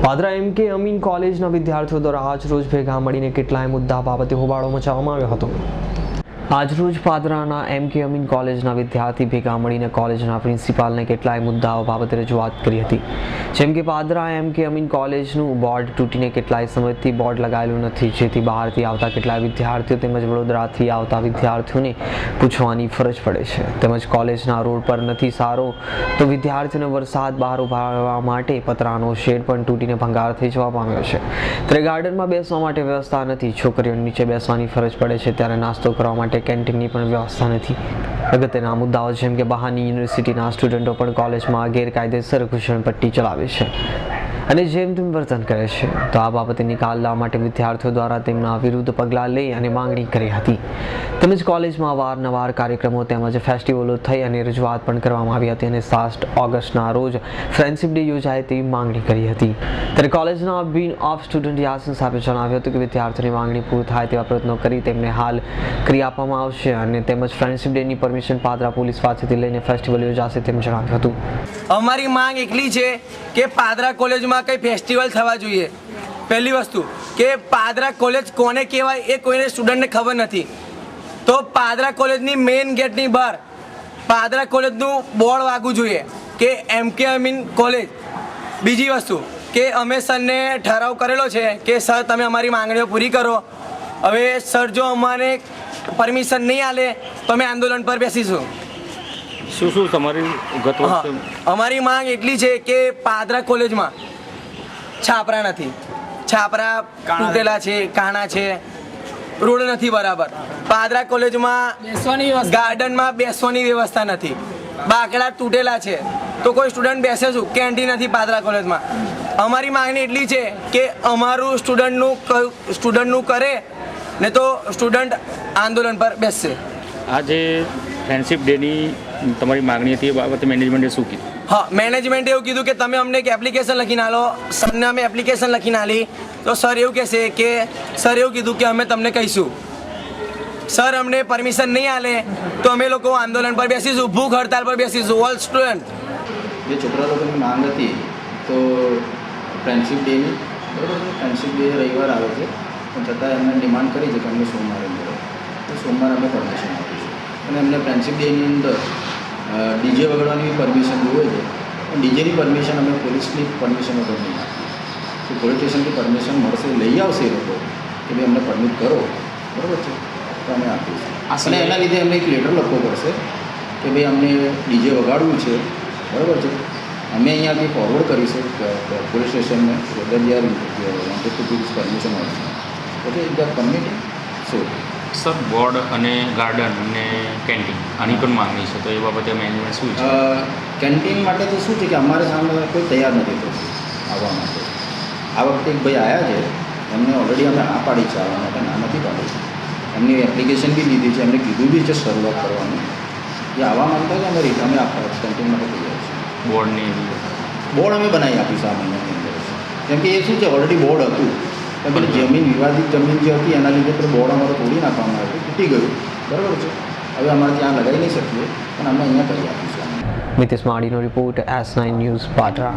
પાદરા એમ.કે. અમીન કોલેજના વિદ્યાર્થીઓ દ્વારા આજરોજ ભેગા મળીને કેટલાય મુદ્દા બાબતે હોબાળો મચાવવામાં આવ્યો હતો. આજરોજ પાદરાના એમ.કે. અમીન કોલેજના વિદ્યાર્થી ભેગા મળીને કોલેજના પ્રિન્સિપાલને કેટલાય મુદ્દાઓ બાબતે રજૂઆત કરી હતી. જેમ કે પાદરા એમ.કે. અમીન કોલેજનું બોર્ડ તૂટીને કેટલાય સમયથી બોર્ડ લગાવેલું નથી, જેથી બહારથી આવતા કેટલાય વિદ્યાર્થીઓ તેમજ વડોદરાથી આવતા વિદ્યાર્થીઓને પૂછવાની ફરજ પડે છે. તેમજ કોલેજના રોડ પર નથી સારો તો વિદ્યાર્થીઓને વરસાદ બહાર ઉભા રહેવા માટે પતરાનો શેડ પણ તૂટીને ભંગાર થઈ જવા પામ્યો છે. ત્યારે ગાર્ડનમાં બેસવા માટે વ્યવસ્થા નથી, છોકરીઓને નીચે બેસવાની ફરજ પડે છે ત્યારે નાસ્તો કરવા માટે કેન્ટીનની પણ વ્યવસ્થા નથી. અગત્યના મુદ્દાઓ જેમ કે બહારની યુનિવર્સિટીના સ્ટુડન્ટો પણ કોલેજમાં ગેરકાયદેસર ઘૂસણપટ્ટી ચલાવે છે અને જેમ તેમ વર્તન કરે છે. તો આ બાબતે નિકાલ લાવવા માટે વિદ્યાર્થીઓ દ્વારા તેમના વિરુદ્ધ પગલાં લઈ અને માંગણી કરી હતી. તેમજ કોલેજમાં અવારનવાર કાર્યક્રમો તેમજ ફેસ્ટિવલો થઈ અને રજૂઆત પણ કરવામાં આવી હતી અને 7 ઓગસ્ટના રોજ ફ્રેન્ડશિપ ડે યોજાય તેવી માંગણી કરી હતી. ત્યારે કોલેજના ડીન ઓફ સ્ટુડન્ટ યાસીન સાહેબે જણાવ્યું હતું કે વિદ્યાર્થીઓની માંગણી પૂરી થાય તેવા પ્રયત્નો કરી તેમને હાલ કરી આપવામાં આવશે અને તેમજ ફ્રેન્ડશિપ ડેની પરમિશન પાદરા પોલીસ પાસેથી લઈને ફેસ્ટિવલ યોજાશે તેમ જણાવ્યું હતું. અમારી માંગ એટલી છે કે પાદરા કોલેજમાં કંઈ ફેસ્ટિવલ થવા જોઈએ. પહેલી વસ્તુ કે પાદરા કોલેજ કોને કહેવાય એ કોઈને સ્ટુડન્ટને ખબર નથી, તો પાદરા કોલેજની મેઇન ગેટની બહાર પાદરા કોલેજનું બોર્ડ વાગવું જોઈએ કે એમ.કે. અમીન કોલેજ. બીજી વસ્તુ કે અમે સરને ઠરાવ કરેલો છે કે સર તમે અમારી માંગણીઓ પૂરી કરો. હવે સર જો અમારે પરમિશન નહીં આપે તો અમે આંદોલન પર બેસીશું. શું તમારી ગત વર્ષે અમારી માંગ એટલી છે કે પાદરા કોલેજમાં છાપરા નથી, છાપરા તૂટેલા છે, કાણા છે, રોડ નથી બરાબર. પાદરા કોલેજમાં ગાર્ડનમાં બેસવાની વ્યવસ્થા નથી, બાકડા તૂટેલા છે તો કોઈ સ્ટુડન્ટ બેસે શું? કેન્ટીન નથી પાદરા કોલેજમાં. અમારી માંગણી એટલી છે કે અમારું સ્ટુડન્ટનું કરે ને તો સ્ટુડન્ટ આંદોલન પર બેસશે. આજે ફ્રેન્ડશિપ ડેની તમારી માંગણી હતી એ બાબતે મેનેજમેન્ટે શું કીધું? હા, મેનેજમેન્ટે એવું કીધું કે તમે અમને એક એપ્લિકેશન લખીને આલો. સરને અમે એપ્લિકેશન લખીને આલી તો સર એવું કહેશે કે સર એવું કીધું કે અમે તમને કહીશું. સર અમને પરમિશન નહીં આલે તો અમે લોકો આંદોલન પર બેસીશું, ભૂખ હડતાલ પર બેસીશું. ઓલ સ્ટુડન્ટ જે છોકરા લોકોની માંગ હતી તો ફ્રેન્ડશિપ ડેની, બરાબર છે, ફ્રેન્ડશિપ ડે રવિવાર આવે છે પણ છતાં એમને ડિમાન્ડ કરી છે કે અમને સોમવારે મળે, તો સોમવારે અમે પરમિશન આપીશું. અને એમને ફ્રેન્ડશિપ ડેની અંદર ડીજે વગાડવાની પરમિશન જોઈએ છે, પણ ડીજેની પરમિશન અમે પોલીસની પરમિશન વગર નહીં આપીએ. તો પોલીસ સ્ટેશનથી પરમિશન મળશે, લઈ આવશે એ લોકો કે ભાઈ અમને પરમિટ કરો, બરાબર છે, તો અમે આપીશું. અને એના લીધે અમને એક લેટર લખવો પડશે કે ભાઈ અમને ડીજે વગાડવું છે, બરાબર છે, અમે અહીંયાથી ફોરવર્ડ કરીશું પોલીસ સ્ટેશનને whether they are wanted to give permission also. Okay, if they are permitting so. Sir, board અને ગાર્ડન અને કેન્ટીન આની પણ માંગણી છે, તો એ બાબતે મેનેજમેન્ટ શું છે? કેન્ટીન માટે તો શું છે કે અમારે સામે કોઈ તૈયાર નથી થતું આવવા માટે. આ વખતે એક ભાઈ આવ્યા છે, એમને ઓલરેડી અમે આ પાડી છે આવવા માટે, ના નથી પાડી. એમની એપ્લિકેશન બી લીધી છે, એમને કીધું બી છે શરૂઆત કરવાનું. એ આવવા માંગતા છે, અમે આપવા કેન્ટીન માટે તૈયાર છીએ. બોર્ડની બોર્ડ અમે બનાવી આપીશું આ મહિનાની અંદર. કેમ કે એ શું છે, ઓલરેડી બોર્ડ હતું પણ પેલી જમીન વિવાદિત જમીન જે હતી એના લીધે પેલું બોર્ડ અમારે તોડી નાખવામાં આવ્યું, તૂટી ગયું, બરાબર છે. હવે અમારે ત્યાં લગાવી નહીં શકીએ પણ અમે અહીંયા કરી આપીશું. મિતેશ માડીનો રિપોર્ટ, S9 ન્યૂઝ, પાટરા.